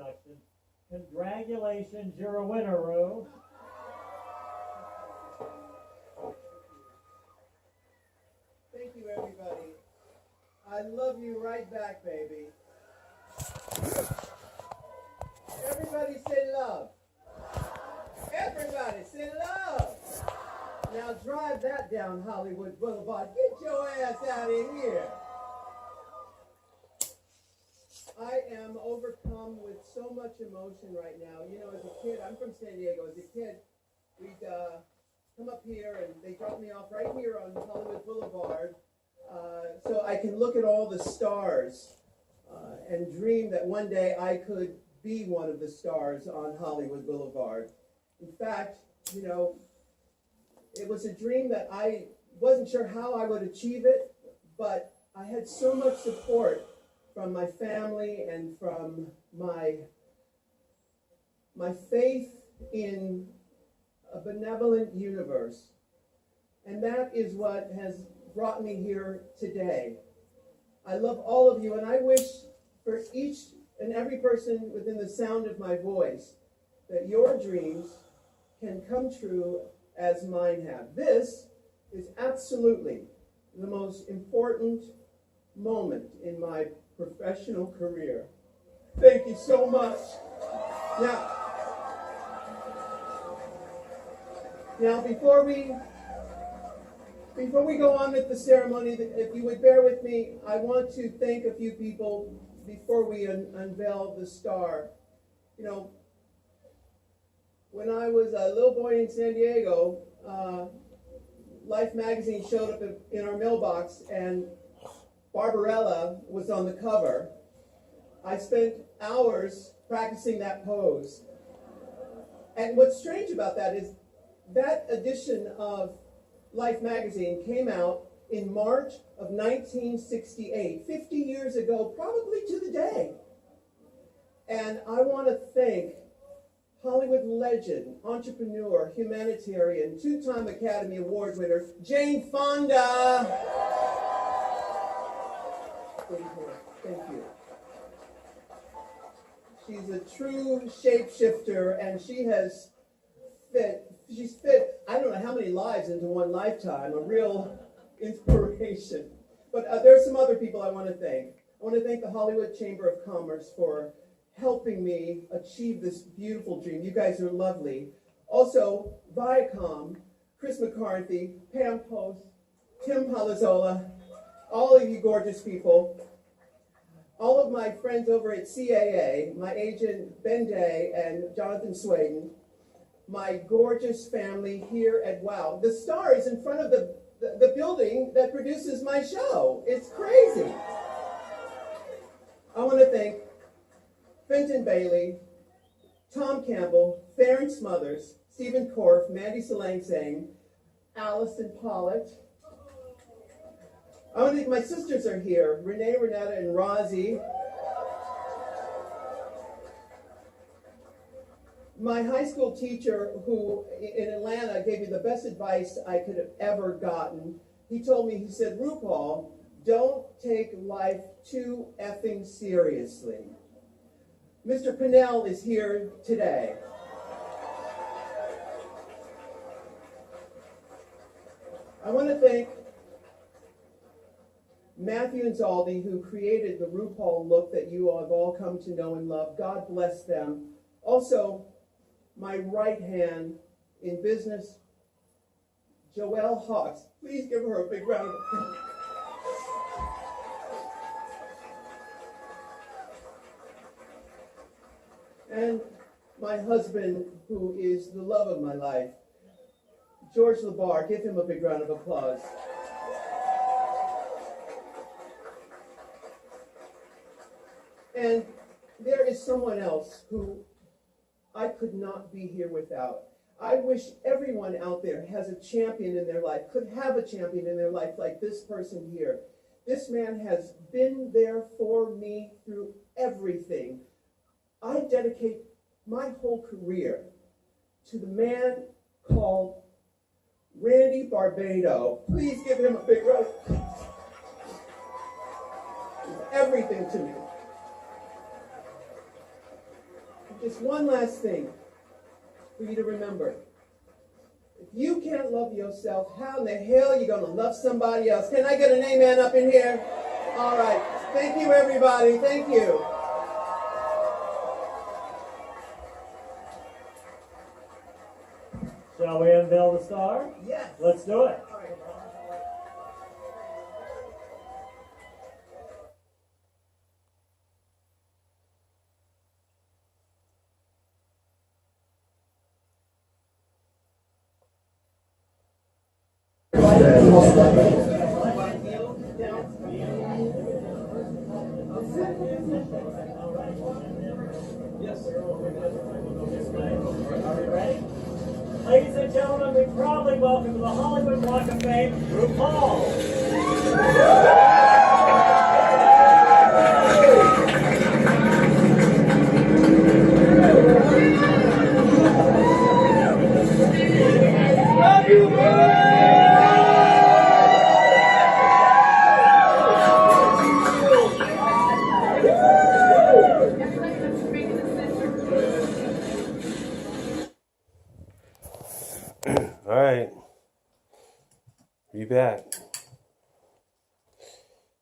introduction. Congratulations, you're a winner, Rue. Thank you, everybody. I love you right back, baby. Everybody say love. Everybody say love. Now drive that down Hollywood Boulevard. Get your ass out of here. I am overcome with so much emotion right now. You know, as a kid, I'm from San Diego. As a kid, we'd come up here and they dropped me off right here on Hollywood Boulevard so I can look at all the stars and dream that one day I could be one of the stars on Hollywood Boulevard. In fact, you know, it was a dream that I wasn't sure how I would achieve it, but I had so much support from my family and from my faith in a benevolent universe. And that is what has brought me here today. I love all of you, and I wish for each and every person within the sound of my voice that your dreams can come true as mine have. This is absolutely the most important moment in my professional career. Thank you so much. Now before we go on with the ceremony, if you would bear with me, I want to thank a few people before we unveil the star. You know, when I was a little boy in San Diego, Life magazine showed up in our mailbox, and Barbarella was on the cover. I spent hours practicing that pose. And what's strange about that is that edition of Life magazine came out in March of 1968, 50 years ago, probably to the day. And I want to thank Hollywood legend, entrepreneur, humanitarian, two-time Academy Award winner, Jane Fonda. Thank you. She's a true shapeshifter, and she's fit, I don't know how many lives into one lifetime, a real inspiration. But there's some other people I want to thank. I want to thank the Hollywood Chamber of Commerce for helping me achieve this beautiful dream. You guys are lovely. Also, Viacom, Chris McCarthy, Pam Post, Tim Palazola, all of you gorgeous people. All of my friends over at CAA, my agent Ben Day and Jonathan Swaden, my gorgeous family here at WOW. The star is in front of the building that produces my show. It's crazy. I want to thank Fenton Bailey, Tom Campbell, Theron Smothers, Stephen Korf, Mandy Salangsang, Allison Pollitt. I want to think my sisters are here, Renee, Renata, and Rozzy. My high school teacher, who in Atlanta gave me the best advice I could have ever gotten, he told me, he said, RuPaul, don't take life too effing seriously. Mr. Pinnell is here today. I want to thank Matthew and Zaldi, who created the RuPaul look that you have all come to know and love. God bless them. Also, my right hand in business, Joelle Hawks. Please give her a big round of applause. And my husband, who is the love of my life, George LeBar. Give him a big round of applause. And there is someone else who I could not be here without. I wish everyone out there has a champion in their life, could have a champion in their life like this person here. This man has been there for me through everything. I dedicate my whole career to the man called Randy Barbado. Please give him a big round. He's everything to me. just one last thing for you to remember. If you can't love yourself, how in the hell are you going to love somebody else? Can I get an amen up in here? All right. Thank you, everybody. Thank you. Shall we unveil the star? Yes. Let's do it. All right. Ladies and gentlemen, we proudly welcome to the Hollywood Walk of Fame, RuPaul. All right, we back.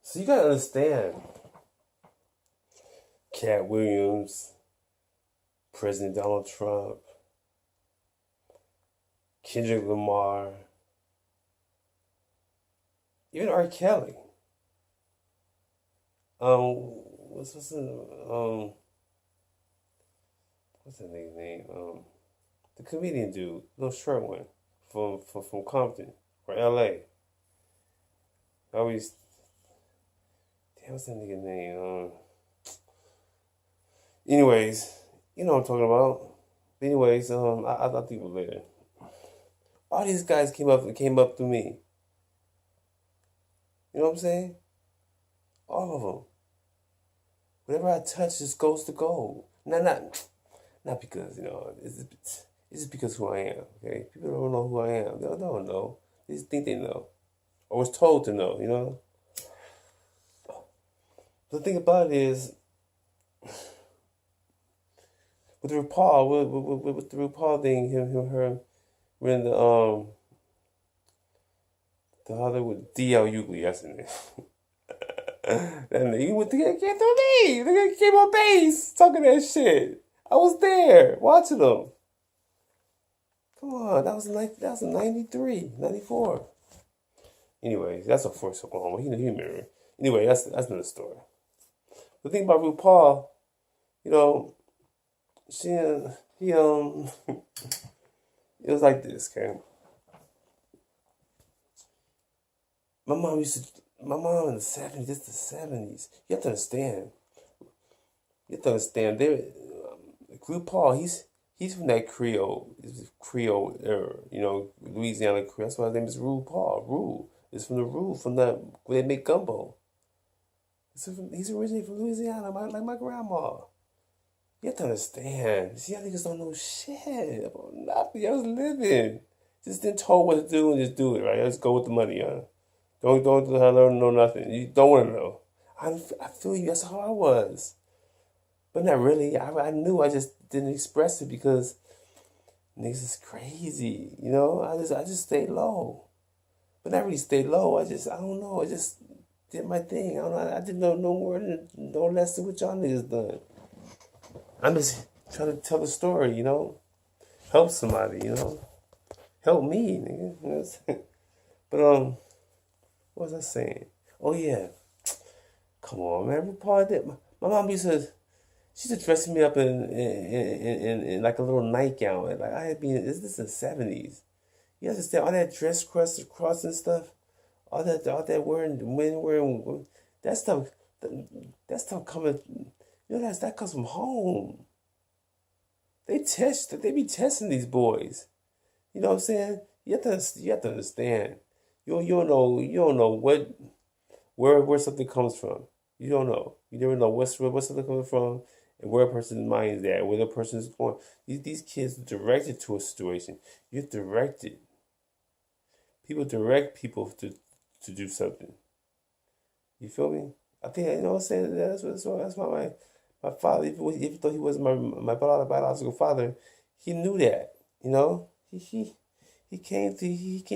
So you gotta understand, Cat Williams, President Donald Trump, Kendrick Lamar, even R. Kelly. What's the nigga's name? The comedian dude, little short one, from Compton or L.A. Always, damn, what's that nigga's name? Anyways, you know what I'm talking about. Anyways, I'll think of it later. All these guys came up to me. You know what I'm saying? All of them. Whatever I touch just goes to gold. Not because, you know, it's just because who I am, okay? People don't know who I am. They don't know. They just think they know. Or was told to know, you know? The thing about it is, with RuPaul, with the RuPaul thing, her, we're in the Hollywood, D.L. Hughley, that's in there. And you would think it came through me. They came on base talking that shit. I was there watching them. Come on, that was in 93, 94. Anyways, that's a force Oklahoma. He remember. Anyway, that's another story. The thing about RuPaul, you know, it was like this, okay? My mom in the 70s, this is the 70s. You have to understand. RuPaul, he's from that Creole era, you know, Louisiana Creole. That's why his name is RuPaul. Ru is from where they make gumbo. He's originally from Louisiana, like my grandma. You have to understand. See, y'all niggas don't know shit about nothing. Y'all was living. Just been told what to do and just do it, right? Y'all just go with the money, huh? Don't know nothing. You don't want to know. I feel you. That's how I was. But not really. I knew. I just didn't express it because niggas is crazy. You know. I just stayed low. But not really stayed low. I don't know. I just did my thing. I don't know. I didn't know no less than what y'all niggas done. I'm just trying to tell the story. You know. Help somebody. You know. Help me, nigga. You know what I'm saying? But what was I saying? Oh yeah. Come on, man. RuPaul did. My mom used to dress me up in like a little nightgown. Like I had been. This is the 70s. You understand all that dress cross and stuff. All that wearing that stuff. That stuff coming. You know that comes from home. They be testing these boys. You know what I'm saying? You have to understand. You don't know where something comes from. You don't know. You never know where something coming from and where a person's mind is at, where the person is going. These kids are directed to a situation. You're directed. People direct people to do something. You feel me? I think, you know what I'm saying? That's why My father, even though he wasn't my biological father, he knew that. You know, he came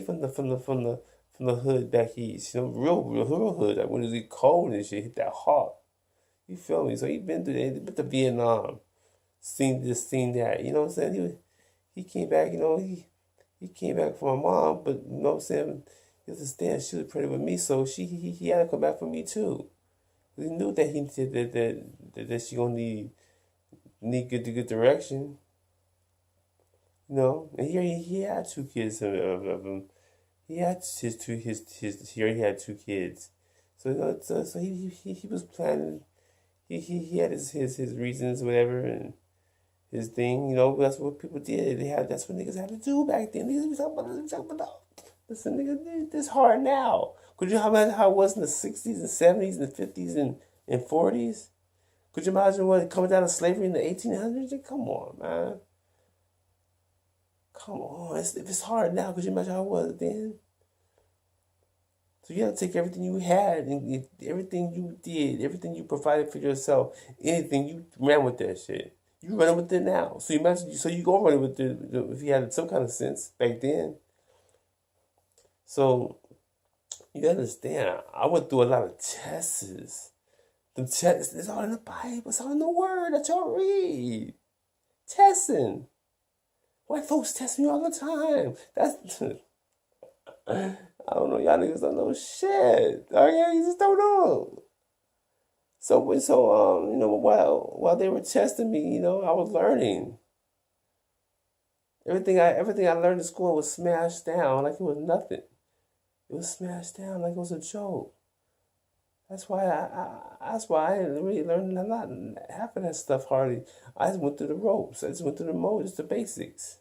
from the hood back east. You know, real hood. Like when it was cold and shit, hit that hard. You feel me? So he been through that. He been to Vietnam, seen this, seen that. You know what I'm saying? He came back. You know he came back for my mom, but you know what I'm saying? He understand she was pregnant with me, so he had to come back for me too. He knew that he said that she gonna need good direction, you know. And here he had two kids of him. He had he already had two kids, so you know, so he was planning. He had his reasons, whatever, and his thing. You know, that's what people did. That's what niggas had to do back then. Niggas was talking about. Listen, nigga, this hard now. Could you imagine how it was in the 60s and 70s and 50s and 40s? Could you imagine what coming down to slavery in the 1800s? Come on, man. Come on. If it's hard now, could you imagine how it was then? So you have to take everything you had and everything you did, everything you provided for yourself, anything, you ran with that shit. You running with it now. So you imagine, so you go running with it if you had some kind of sense back then. So you understand, I went through a lot of tests. The tests, it's all in the Bible, it's all in the Word that y'all read. Testing. White folks test me all the time. That's I don't know, y'all niggas don't know shit. Okay, you just don't know. So you know, while they were testing me, you know, I was learning. Everything I learned in school was smashed down like it was nothing. It was smashed down like it was a joke. That's why I didn't really learn a lot. Half of that stuff hardly. I just went through the ropes. I just went through the modes, just the basics.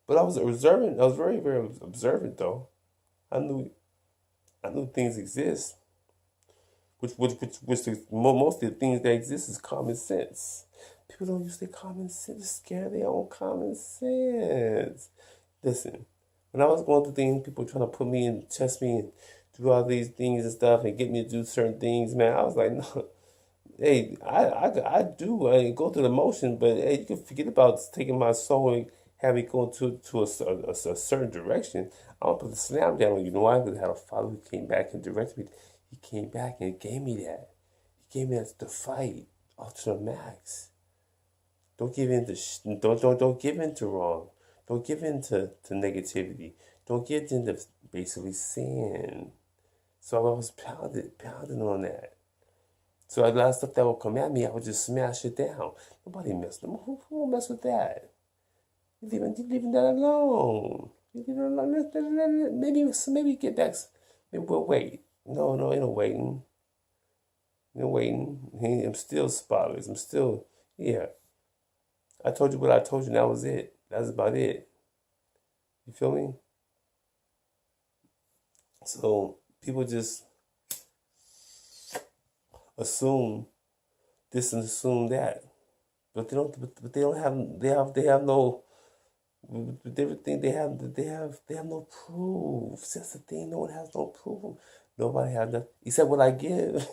But I was observant. I was very, very observant though. I knew things exist. Which most of the things that exist is common sense. People don't use their common sense. They're scared of their own common sense. Listen, when I was going through things, people trying to put me in, test me, and do all these things and stuff, and get me to do certain things, man, I was like, no. Hey, I go through the motion, but hey, you can forget about taking my soul and have me go to a certain direction. I don't put the slam down on you. Know why? Because I had a father who came back and directed me. He came back and gave me that. He gave me that to fight up to the max. Don't give in to don't give in to wrong. Don't give in to negativity. Don't give in to basically sin. So I was pounding on that. So a lot of stuff that would come at me, I would just smash it down. Nobody messed with them. Who will mess with that? You're leaving that alone. You leave it alone. Maybe get back. Maybe we'll wait. No, ain't no waiting. No waiting. I'm still spotless. I'm still, yeah. I told you what I told you, and that was it. That's about it. You feel me? So people just assume this and assume that, but they don't. But they don't have. They have no. With everything they have no proof. That's the thing. No one has no proof. Nobody has nothing except what I give.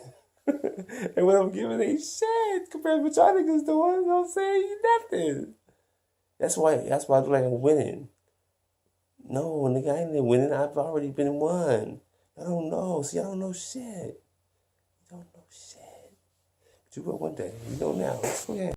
And what I'm giving ain't shit compared to what y'all niggas doing. You know what I'm saying? Nothing. That's why I look like I'm winning. No, nigga, I ain't winning. I've already been won. I don't know. See, I don't know shit. You don't know shit. But you will one day. You know now. Go ahead.